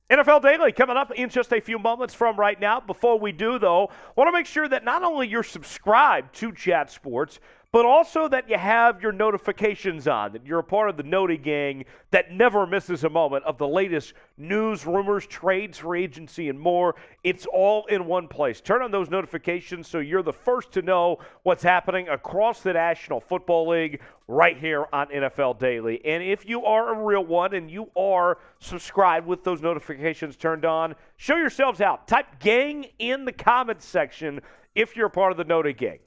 NFL Daily coming up in just a few moments from right now. Before we do, though, want to make sure that not only you're subscribed to Chat Sports, but also that you have your notifications on, that you're a part of the Noti gang that never misses a moment of the latest news, rumors, trades, free agency, and more. It's all in one place. Turn on those notifications so you're the first to know what's happening across the National Football League right here on NFL Daily. And if you are a real one and you are subscribed with those notifications turned on, show yourselves out. Type gang in the comments section if you're a part of the Noti gang.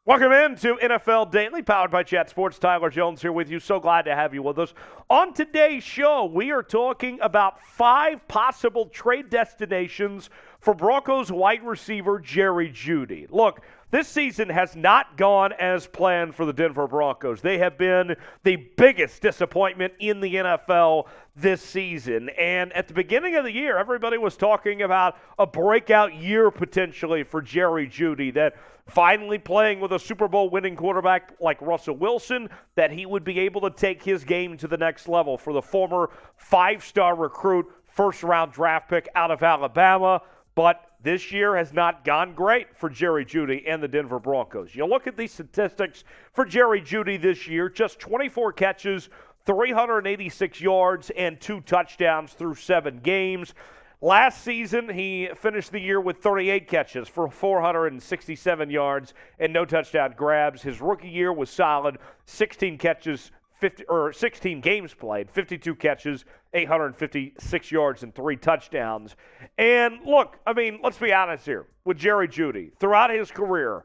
Welcome in to NFL Daily, powered by Chat Sports. Tyler Jones here with you. So glad to have you with us. On today's show, we are talking about 5 possible trade destinations for Broncos wide receiver Jerry Jeudy. Look, this season has not gone as planned for the Denver Broncos. They have been the biggest disappointment in the NFL this season. And at the beginning of the year, everybody was talking about a breakout year potentially for Jerry Jeudy, that finally playing with a Super Bowl winning quarterback like Russell Wilson, that he would be able to take his game to the next level for the former 5-star recruit, first-round draft pick out of Alabama. But this year has not gone great for Jerry Jeudy and the Denver Broncos. You look at these statistics for Jerry Jeudy this year, just 24 catches, 386 yards, and 2 touchdowns through 7 games. Last season, he finished the year with 38 catches for 467 yards and no touchdown grabs. His rookie year was solid, 16 catches, 16 games played, 52 catches, 856 yards, and 3 touchdowns. And look, I mean, let's be honest here. With Jerry Jeudy, throughout his career,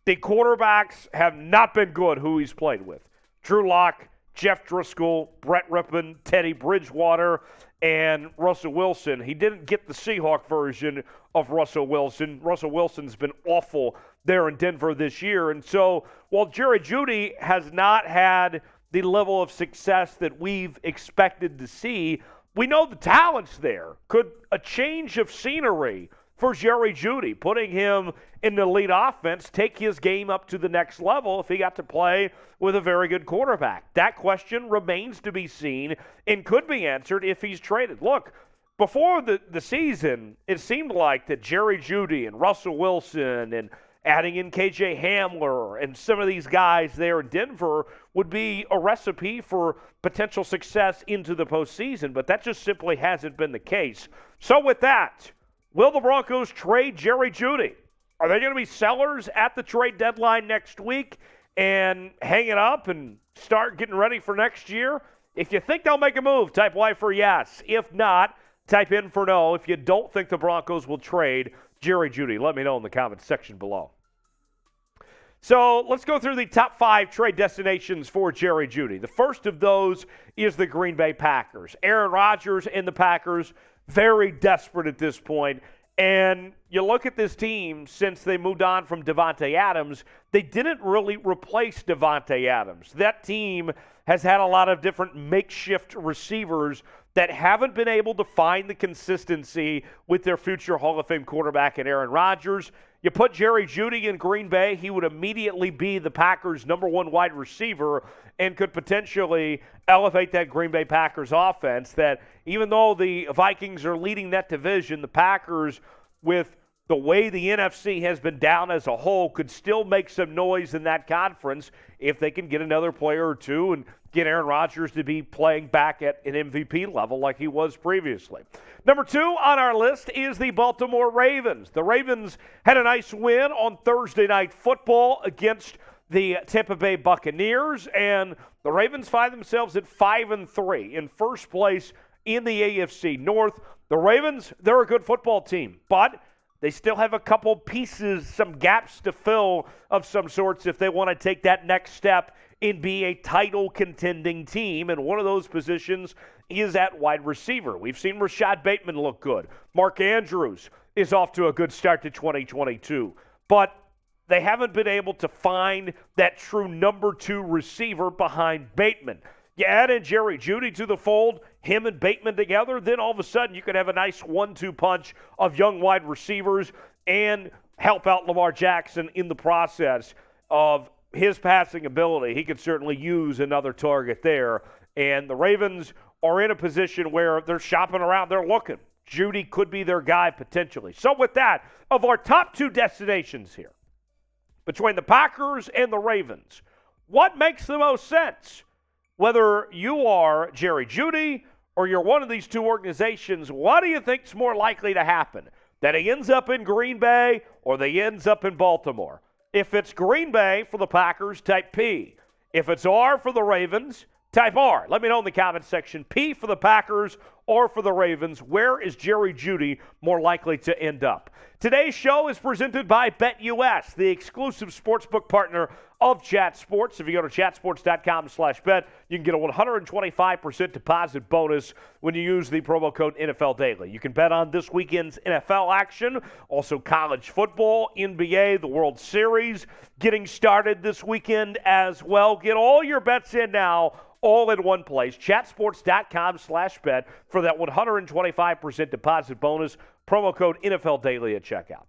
the quarterbacks have not been good who he's played with. Drew Lock, Jeff Driscoll, Brett Rippon, Teddy Bridgewater, and Russell Wilson. He didn't get the Seahawk version of Russell Wilson. Russell Wilson's been awful there in Denver this year. And so while Jerry Jeudy has not had the level of success that we've expected to see, we know the talent's there. Could a change of scenery for Jerry Jeudy, putting him in the lead offense, take his game up to the next level if he got to play with a very good quarterback? That question remains to be seen and could be answered if he's traded. Look, before the season, it seemed like that Jerry Jeudy and Russell Wilson and adding in KJ Hamler and some of these guys there in Denver would be a recipe for potential success into the postseason, but that just simply hasn't been the case. So with that, will the Broncos trade Jerry Jeudy? Are they going to be sellers at the trade deadline next week and hang it up and start getting ready for next year? If you think they'll make a move, type Y for yes. If not, type in for no. If you don't think the Broncos will trade Jerry Jeudy, let me know in the comments section below. So let's go through the top 5 trade destinations for Jerry Jeudy. The first of those is the Green Bay Packers. Aaron Rodgers and the Packers, very desperate at this point. And you look at this team, since they moved on from Davante Adams, they didn't really replace Davante Adams. That team has had a lot of different makeshift receivers that haven't been able to find the consistency with their future Hall of Fame quarterback in Aaron Rodgers. You put Jerry Jeudy in Green Bay, he would immediately be the Packers' number 1 wide receiver and could potentially elevate that Green Bay Packers offense, that even though the Vikings are leading that division, the Packers, with the way the NFC has been down as a whole, could still make some noise in that conference if they can get another player or two and get Aaron Rodgers to be playing back at an MVP level like he was previously. Number 2 on our list is the Baltimore Ravens. The Ravens had a nice win on Thursday Night Football against the Tampa Bay Buccaneers, and the Ravens find themselves at 5-3 in first place in the AFC North. The Ravens, they're a good football team, but they still have a couple pieces, some gaps to fill of some sorts if they want to take that next step and be a title contending team. And one of those positions is at wide receiver. We've seen Rashad Bateman look good. Mark Andrews is off to a good start to 2022. But they haven't been able to find that true number 2 receiver behind Bateman. You add in Jerry Jeudy to the fold, him and Bateman together, then all of a sudden you could have a nice 1-2 punch of young wide receivers and help out Lamar Jackson in the process of his passing ability, he could certainly use another target there. And the Ravens are in a position where they're shopping around. They're looking. Jeudy could be their guy potentially. So with that, of our top two destinations here, between the Packers and the Ravens, what makes the most sense? Whether you are Jerry Jeudy or you're one of these two organizations, what do you think is more likely to happen? That he ends up in Green Bay or that he ends up in Baltimore? If it's Green Bay for the Packers, type P. If it's R for the Ravens, type R. Let me know in the comments section. P for the Packers or for the Ravens. Where is Jerry Jeudy more likely to end up? Today's show is presented by BetUS, the exclusive sportsbook partner of Chat Sports. If you go to chatsports.com/bet, you can get a 125% deposit bonus when you use the promo code NFL Daily. You can bet on this weekend's NFL action, also college football, NBA, the World Series getting started this weekend as well. Get all your bets in now, all in one place. Chatsports.com/bet for that 125% deposit bonus. Promo code NFL Daily at checkout.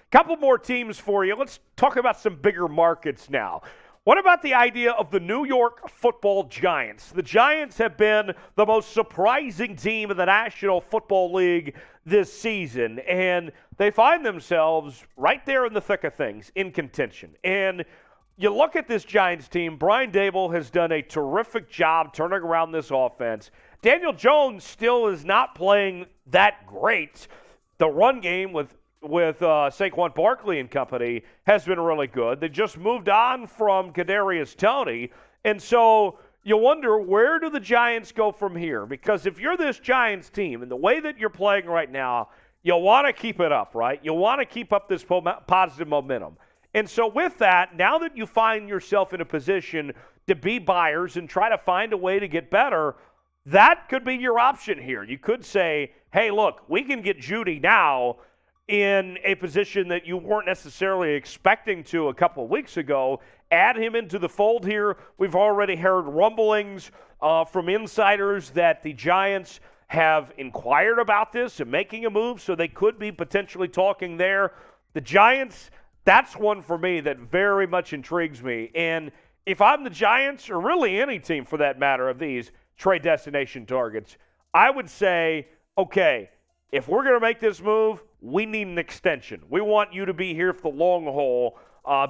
Couple more teams for you. Let's talk about some bigger markets now. What about the idea of the New York Football Giants? The Giants have been the most surprising team in the National Football League this season, and they find themselves right there in the thick of things, in contention. And you look at this Giants team, Brian Daboll has done a terrific job turning around this offense. Daniel Jones still is not playing that great. The run game with Saquon Barkley and company has been really good. They just moved on from Kadarius Toney. And so you wonder, where do the Giants go from here? Because if you're this Giants team and the way that you're playing right now, you'll want to keep it up, right? You'll want to keep up this positive momentum. And so with that, now that you find yourself in a position to be buyers and try to find a way to get better, that could be your option here. You could say, hey, look, we can get Jeudy now in a position that you weren't necessarily expecting to a couple of weeks ago. Add him into the fold here. We've already heard rumblings from insiders that the Giants have inquired about this and making a move, so they could be potentially talking there. The Giants, that's one for me that very much intrigues me. And if I'm the Giants, or really any team for that matter of these trade destination targets, I would say, okay, if we're going to make this move, we need an extension. We want you to be here for the long haul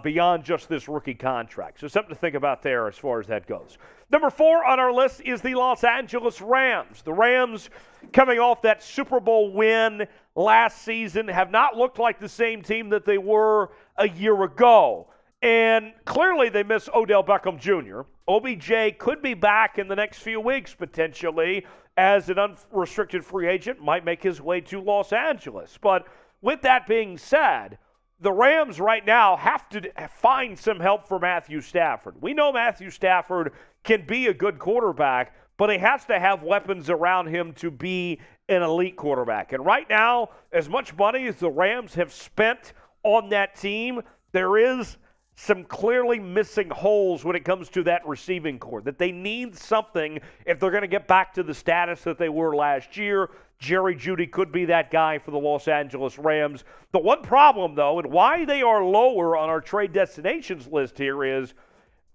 beyond just this rookie contract. So something to think about there as far as that goes. Number 4 on our list is the Los Angeles Rams. The Rams, coming off that Super Bowl win last season, have not looked like the same team that they were a year ago. And clearly they miss Odell Beckham Jr. OBJ could be back in the next few weeks potentially as an unrestricted free agent, might make his way to Los Angeles. But with that being said, the Rams right now have to find some help for Matthew Stafford. We know Matthew Stafford can be a good quarterback, but he has to have weapons around him to be an elite quarterback. And right now, as much money as the Rams have spent on that team, there is some clearly missing holes when it comes to that receiving core, that they need something if they're going to get back to the status that they were last year. Jerry Jeudy could be that guy for the Los Angeles Rams. The one problem, though, and why they are lower on our trade destinations list here is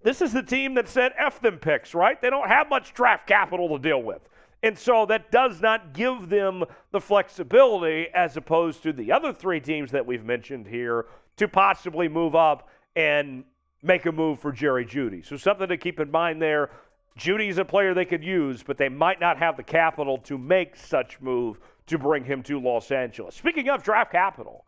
this is the team that said F them picks, right? They don't have much draft capital to deal with. And so that does not give them the flexibility, as opposed to the other three teams that we've mentioned here, to possibly move up and make a move for Jerry Jeudy. So something to keep in mind there. Judy's a player they could use, but they might not have the capital to make such move to bring him to Los Angeles. Speaking of draft capital,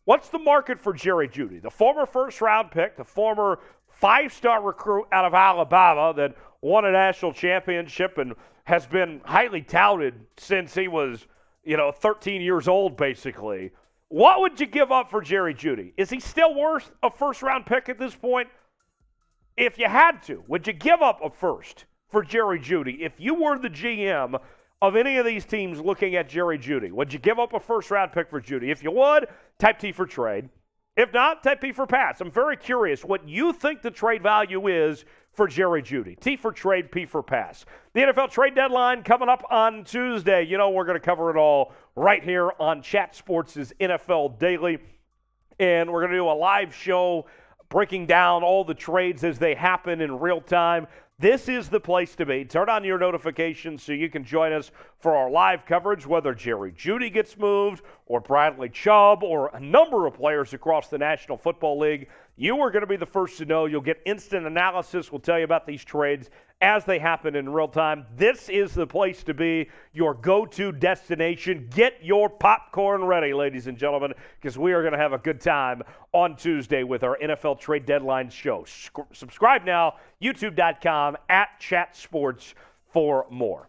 what's the market for Jerry Jeudy? The former first-round pick, the former 5-star recruit out of Alabama that won a national championship and has been highly touted since he was, 13 years old, basically. What would you give up for Jerry Jeudy? Is he still worth a first-round pick at this point? If you had to, would you give up a first for Jerry Jeudy? If you were the GM of any of these teams looking at Jerry Jeudy, would you give up a first-round pick for Jeudy? If you would, type T for trade. If not, type P for pass. I'm very curious what you think the trade value is for Jerry Jeudy. T for trade, P for pass. The NFL trade deadline coming up on Tuesday. We're going to cover it all right here on Chat Sports' NFL Daily. And we're going to do a live show breaking down all the trades as they happen in real time. This is the place to be. Turn on your notifications so you can join us for our live coverage, whether Jerry Jeudy gets moved or Bradley Chubb or a number of players across the National Football League. You are going to be the first to know. You'll get instant analysis. We'll tell you about these trades as they happen in real time. This is the place to be, your go-to destination. Get your popcorn ready, ladies and gentlemen, because we are going to have a good time on Tuesday with our NFL Trade Deadline show. Subscribe now, youtube.com/chatsports for more.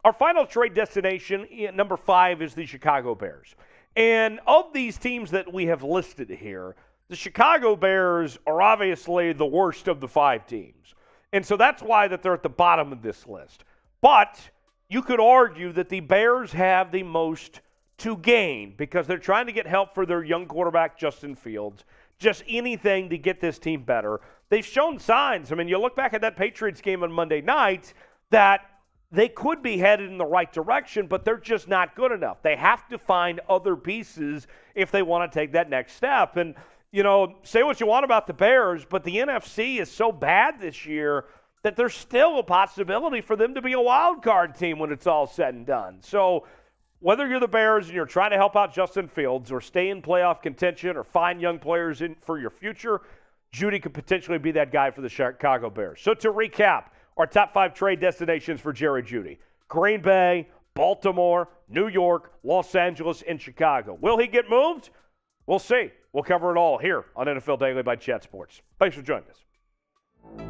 Our final trade destination, number 5, is the Chicago Bears. And of these teams that we have listed here, the Chicago Bears are obviously the worst of the 5 teams. And so that's why that they're at the bottom of this list. But you could argue that the Bears have the most to gain because they're trying to get help for their young quarterback, Justin Fields. Just anything to get this team better. They've shown signs. I mean, you look back at that Patriots game on Monday night that they could be headed in the right direction, but they're just not good enough. They have to find other pieces if they want to take that next step. And you know, say what you want about the Bears, but the NFC is so bad this year that there's still a possibility for them to be a wild card team when it's all said and done. So whether you're the Bears and you're trying to help out Justin Fields or stay in playoff contention or find young players in for your future, Jeudy could potentially be that guy for the Chicago Bears. So to recap, our top 5 trade destinations for Jerry Jeudy: Green Bay, Baltimore, New York, Los Angeles, and Chicago. Will he get moved? We'll see. We'll cover it all here on NFL Daily by Chat Sports. Thanks for joining us.